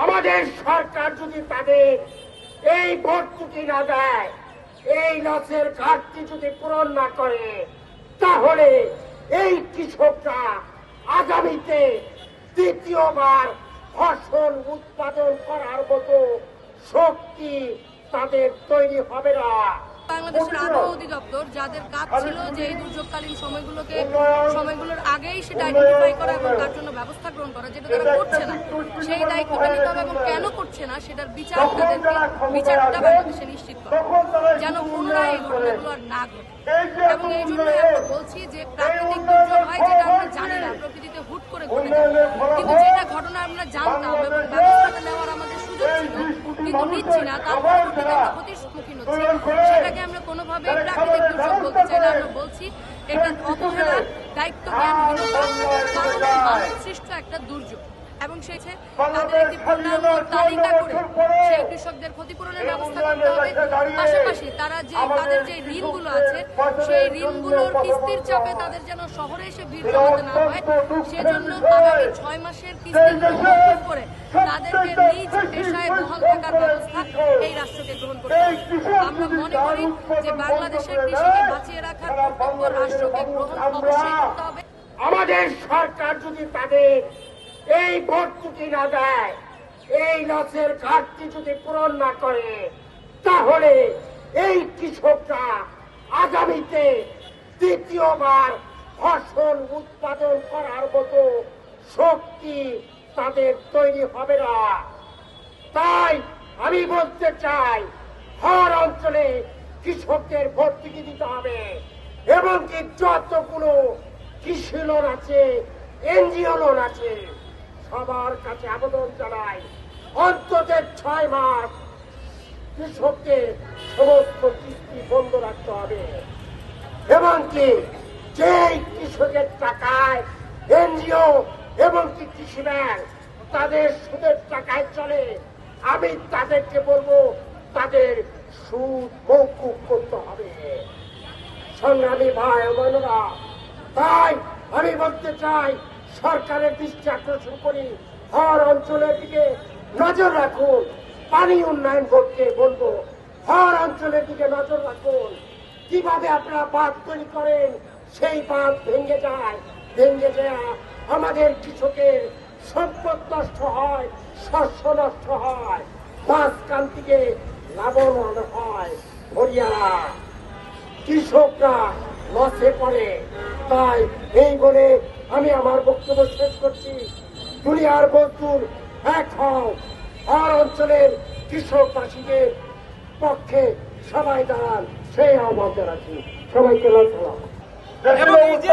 আমাদের সরকার যদি তাদের এই ভর্তুকি না দেয়, এই লসের ঘাটতি যদি পূরণ না করে, তাহলে এই কৃষকরা আগামীতে দ্বিতীয়বার ফসল উৎপাদন করার মতো শক্তি তাদের তৈরি হবে না। বাংলাদেশের আবহাওয়া অধিদপ্তর যাদের কাজ ছিল যে এই দুর্যোগকালীন সময়গুলোর আগেই সেটা আইডেন্টিফাই করা এবং তার জন্য ব্যবস্থা গ্রহণ করা, যেটা তারা করছে না, সেই দায়িত্বটা নিতে হবে এবং কেন করছে না সেটার বিচারটা বাংলাদেশে নিশ্চিত করা, যেন পুনরায় এই ঘটনাগুলো আর না ঘটে। এবং এই জন্য আমরা বলছি যে প্রাকৃতিক দুর্যোগ হয় যেটা আমরা জানি না, প্রকৃতিতে হুট করে ঘটে যায়, কিন্তু যেটা ঘটনা আমরা জানতাম এবং ব্যবস্থাটা নেওয়ার আমাদের সুযোগ ছিল কিন্তু নিচ্ছি না, তার পরবর্তীতে আমরা ক্ষতির সম্মুখীন হচ্ছি, সেটাকে আমরা কোনোভাবেই প্রাকৃতিক দুর্যোগ বলতে চাই না। আমরা বলছি এটা অবহেলা, দায়িত্ব জ্ঞানহীনতা, কারণে মানব সৃষ্ট একটা দুর্যোগ এবং সেই তাদের একটি পূর্ণাঙ্গ তালিকা করে সেই কৃষকদের ক্ষতিপূরণের ব্যবস্থা করতে হবে। পাশাপাশি তাদের যে ঋণগুলো আছে সেই ঋণগুলোর কিস্তির চাপে তাদের যেন শহরে এসে ভিড় জমাতে না হয়, সেজন্য আগামী 6 মাসের কিস্তিগুলো মকুব করে তাদেরকে নিজ পেশায় বহাল থাকার ব্যবস্থা এই রাষ্ট্রকে গ্রহণ করতে হবে। আমরা মনে করি যে বাংলাদেশের কৃষিকে বাঁচিয়ে রাখার কর্তব্য রাষ্ট্রকে গ্রহণ অবশ্যই করতে হবে। আমাদের সরকার যদি তাদের এই ভর্তুকি না দেয়, এই লসের ঘাটতি যদি পূরণ না করে, তাহলে এই কৃষকরা আগামীতে দ্বিতীয়বার ফসল উৎপাদন করার মতো শক্তি তাদের তৈরি হবে না। তাই আমি বলতে চাই, হর অঞ্চলে কৃষকদের ভর্তুকি দিতে হবে এবং কি যতগুলো কৃষি লোন আছে, এনজিও লোন আছে, সবার কাছে আবেদন জানাই অন্তত 6 মাস কৃষকদের সমস্ত কিস্তি বন্ধ রাখতে হবে এবং কি যেই কৃষকের টাকায় এনজিও এবং কি কৃষি ব্যাংক তাদের সুদের টাকায় চলে, আমি তাদেরকে বলবো তাদের সুদ মওকুফ করতে হবে। সংগ্রামী ভাই ও বোনেরা, তাই আমি বলতে চাই সরকারের দৃষ্টি আকর্ষণ করি, হর অঞ্চলের দিকে নজর রাখুন। পানি উন্নয়ন বোর্ডকে বলবো হর অঞ্চলের দিকে নজর রাখুন, কিভাবে আপনারা বাঁধ তৈরি করেন, সেই বাঁধ ভেঙে যায়, আমাদের কৃষকের সম্পদ নষ্ট হয়, শস্য নষ্ট হয়, মাঝখান থেকে লাভবান হয় হরিয়ানা, কৃষকরা লসে পড়ে। তাই এই বলে আমি আমার বক্তব্য শেষ করছি। দুনিয়ার বন্ধুর এক হও, আর অঞ্চলের কৃষকবাসীদের পক্ষে সবাই দাঁড়ান, সেই আহ্বান জানাচ্ছি। সবাইকে লক্ষ্য এবং এই যে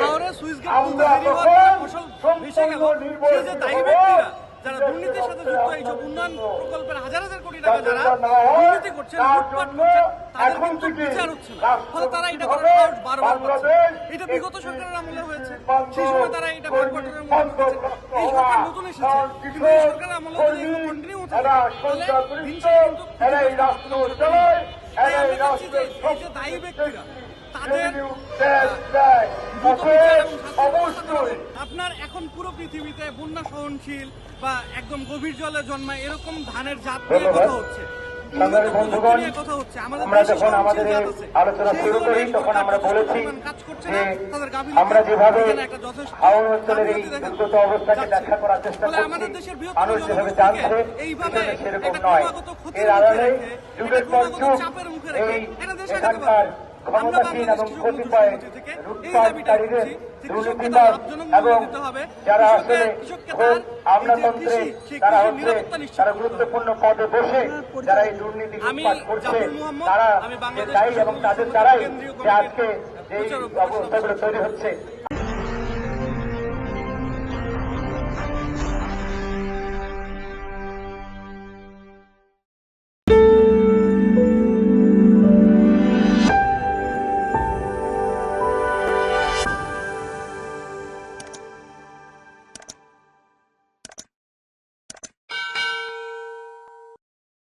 হাওড়ে সুইচ গেট খুলতে দেরি হওয়ার পরে ফসল ভেসে গেল, সেই যে দায়ী ব্যক্তিরা যারা দুর্নীতির সাথে যুক্ত, এইসব উন্নয়ন প্রকল্পের হাজার হাজার কোটি টাকা যারা দুর্নীতি করছেন, লুটপাট করছেন, তাদের কিন্তু বিচার হচ্ছে না, ফলে তারা এটা করার সাহস বারবার পাচ্ছে। এটা বিগত সরকারের আমলে হয়েছে, সেই সময় তারা এটা ভাগবটোয়ারার মধ্যে করেছে। এই সরকার নতুন এসেছে, কিন্তু এই সরকারের আমলে যদি এগুলো কন্টিনিউ থাকে তাহলে দিন শেষে কিন্তু তাই আমি চাচ্ছি যে এই যে দায়ী ব্যক্তিরা তাদের আপনার এখন পুরো পৃথিবীতে বন্যা সহনশীল বা একদম গভীর জলে জন্মায় এরকম ধানের জাত নিয়ে কথা হচ্ছে, কথা হচ্ছে। আমাদের আলোচনা শুরু করি তখন আমরা বলেছি যে আমরা যেভাবে হাওড় অঞ্চলের এই দুর্গত অবস্থাকে ব্যাখ্যা করার চেষ্টা করছি, মানুষ যেভাবে জানছে সেরকম নয়। এর আড়ালে যুগের পর যুগ এই এখানকার ক্ষমতাসীন এবং কতিপয় লুটপাটকারীদের দুর্নীতিবাজ এবং যারা আসলে আমলাতন্ত্রে তারা গুরুত্বপূর্ণ পদে বসে যারা এই দুর্নীতি লুটপাট করছে, তারা দায়ী এবং তাদের দ্বারাই যে আজকে এই অবস্থাগুলো তৈরি হচ্ছে।